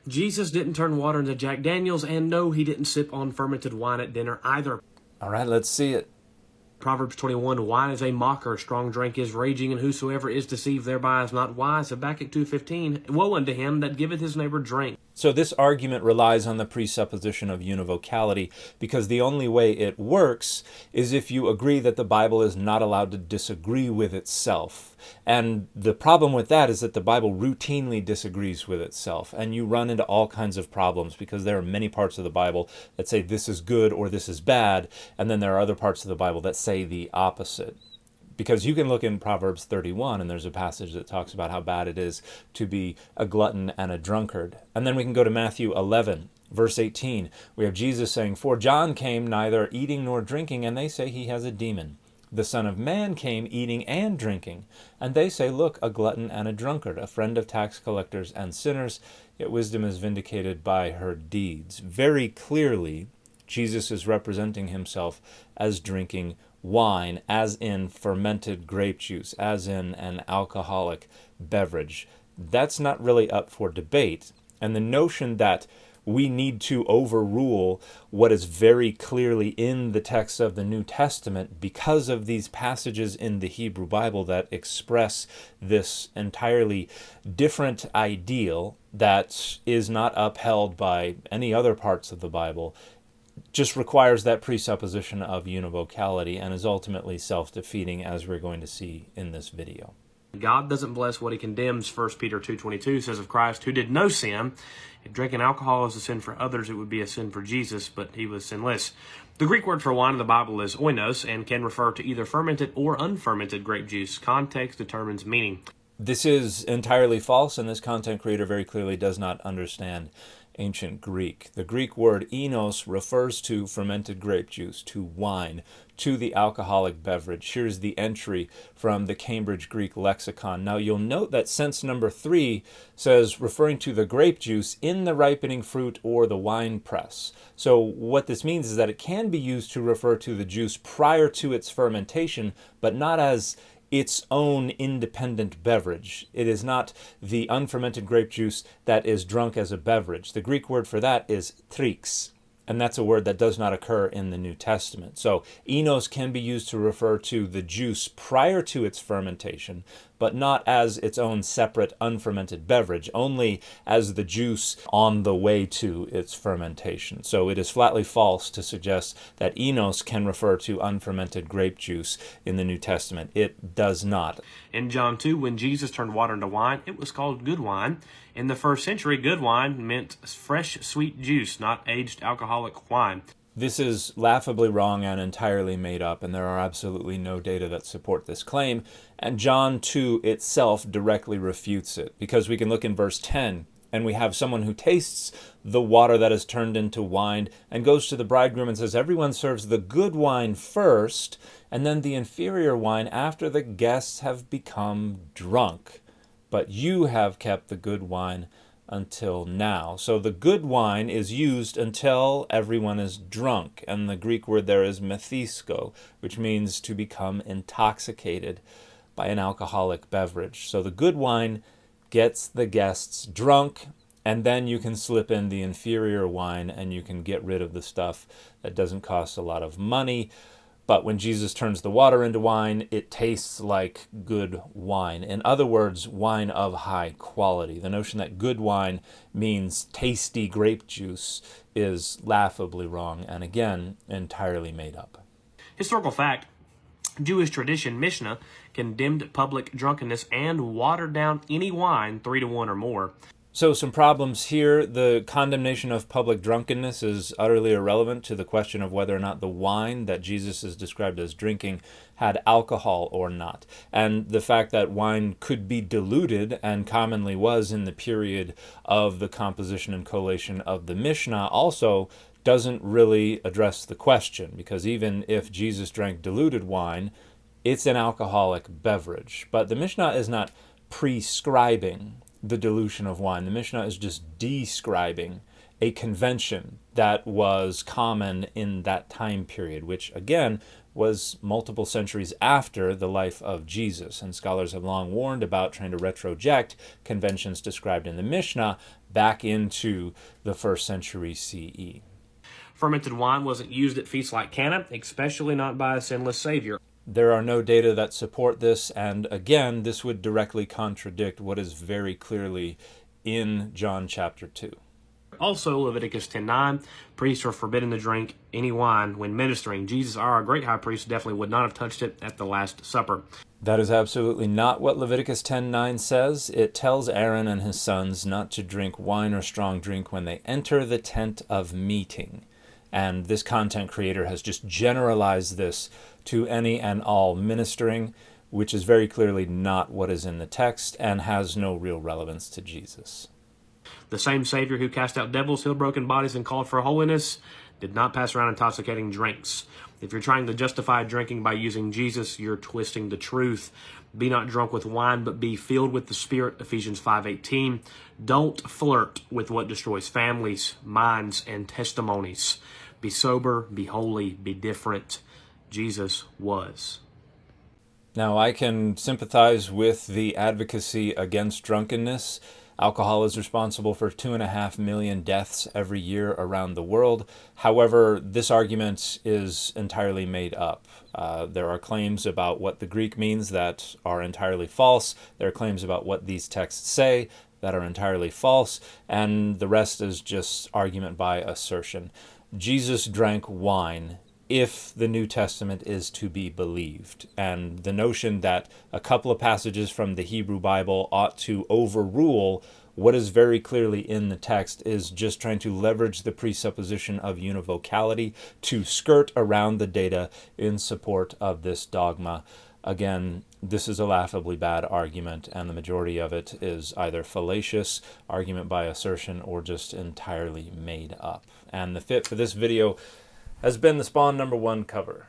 Jesus didn't turn water into Jack Daniels, and no, he didn't sip on fermented wine at dinner either. All right, let's see it. Proverbs 21, wine is a mocker, strong drink is raging, and whosoever is deceived thereby is not wise. Habakkuk 2:15, woe unto him that giveth his neighbor drink. So this argument relies on the presupposition of univocality, because the only way it works is if you agree that the Bible is not allowed to disagree with itself. And the problem with that is that the Bible routinely disagrees with itself, and you run into all kinds of problems because there are many parts of the Bible that say this is good or this is bad, and then there are other parts of the Bible that say the opposite. Because you can look in Proverbs 31, and there's a passage that talks about how bad it is to be a glutton and a drunkard. And then we can go to Matthew 11, verse 18. We have Jesus saying, for John came neither eating nor drinking, and they say he has a demon. The Son of Man came eating and drinking, and they say, look, a glutton and a drunkard, a friend of tax collectors and sinners, yet wisdom is vindicated by her deeds. Very clearly, Jesus is representing himself as drinking wine, as in fermented grape juice, as in an alcoholic beverage. That's not really up for debate. And the notion that we need to overrule what is very clearly in the text of the New Testament because of these passages in the Hebrew Bible that express this entirely different ideal that is not upheld by any other parts of the Bible just requires that presupposition of univocality and is ultimately self-defeating, as we're going to see in this video. God doesn't bless what he condemns. 1 Peter 2:22 says of Christ, who did no sin. If drinking alcohol is a sin for others, it would be a sin for Jesus, but he was sinless. The Greek word for wine in the Bible is oinos and can refer to either fermented or unfermented grape juice. Context determines meaning. This is entirely false, and this content creator very clearly does not understand ancient Greek. The Greek word enos refers to fermented grape juice, to wine, to the alcoholic beverage. Here's the entry from the Cambridge Greek Lexicon. Now you'll note that sense number 3 says referring to the grape juice in the ripening fruit or the wine press. So what this means is that it can be used to refer to the juice prior to its fermentation, but not as its own independent beverage. It is not the unfermented grape juice that is drunk as a beverage. The Greek word for that is trix, and that's a word that does not occur in the New Testament. So enos can be used to refer to the juice prior to its fermentation, but not as its own separate unfermented beverage, only as the juice on the way to its fermentation. So it is flatly false to suggest that enos can refer to unfermented grape juice in the New Testament. It does not. In John 2, when Jesus turned water into wine, it was called good wine. In the first century, good wine meant fresh, sweet juice, not aged alcoholic wine. This is laughably wrong and entirely made up, and there are absolutely no data that support this claim. And John 2 itself directly refutes it, because we can look in verse 10, and we have someone who tastes the water that is turned into wine and goes to the bridegroom and says, everyone serves the good wine first, and then the inferior wine after the guests have become drunk. But you have kept the good wine until now. So the good wine is used until everyone is drunk, and the Greek word there is methisko, which means to become intoxicated by an alcoholic beverage. So the good wine gets the guests drunk, and then you can slip in the inferior wine and you can get rid of the stuff that doesn't cost a lot of money. But when Jesus turns the water into wine, it tastes like good wine. In other words, wine of high quality. The notion that good wine means tasty grape juice is laughably wrong, and again, entirely made up. Historical fact, Jewish tradition, Mishnah, condemned public drunkenness and watered down any wine 3-1 or more. So some problems here. The condemnation of public drunkenness is utterly irrelevant to the question of whether or not the wine that Jesus is described as drinking had alcohol or not. And the fact that wine could be diluted, and commonly was in the period of the composition and collation of the Mishnah, also doesn't really address the question, because even if Jesus drank diluted wine, it's an alcoholic beverage. But the Mishnah is not prescribing the dilution of wine. The Mishnah is just describing a convention that was common in that time period, which again was multiple centuries after the life of Jesus, and scholars have long warned about trying to retroject conventions described in the Mishnah back into the 1st century CE. Fermented wine wasn't used at feasts like Cana, especially not by a sinless Savior. There are no data that support this, and again, this would directly contradict what is very clearly in John chapter 2. Also, Leviticus 10:9, priests are forbidden to drink any wine when ministering. Jesus, our great high priest, definitely would not have touched it at the Last Supper. That is absolutely not what Leviticus 10:9 says. It tells Aaron and his sons not to drink wine or strong drink when they enter the tent of meeting. And this content creator has just generalized this to any and all ministering, which is very clearly not what is in the text and has no real relevance to Jesus. The same Savior who cast out devils, healed broken bodies, and called for holiness did not pass around intoxicating drinks. If you're trying to justify drinking by using Jesus, you're twisting the truth. Be not drunk with wine, but be filled with the Spirit, Ephesians 5:18. Don't flirt with what destroys families, minds, and testimonies. Be sober, be holy, be different. Jesus was. Now, I can sympathize with the advocacy against drunkenness. Alcohol is responsible for 2.5 million deaths every year around the world. However, this argument is entirely made up. There are claims about what the Greek means that are entirely false. There are claims about what these texts say that are entirely false. And the rest is just argument by assertion. Jesus drank wine if the New Testament is to be believed. And the notion that a couple of passages from the Hebrew Bible ought to overrule what is very clearly in the text is just trying to leverage the presupposition of univocality to skirt around the data in support of this dogma. Again, this is a laughably bad argument, and the majority of it is either fallacious, argument by assertion, or just entirely made up. And the fit for this video has been the Spawn #1 cover.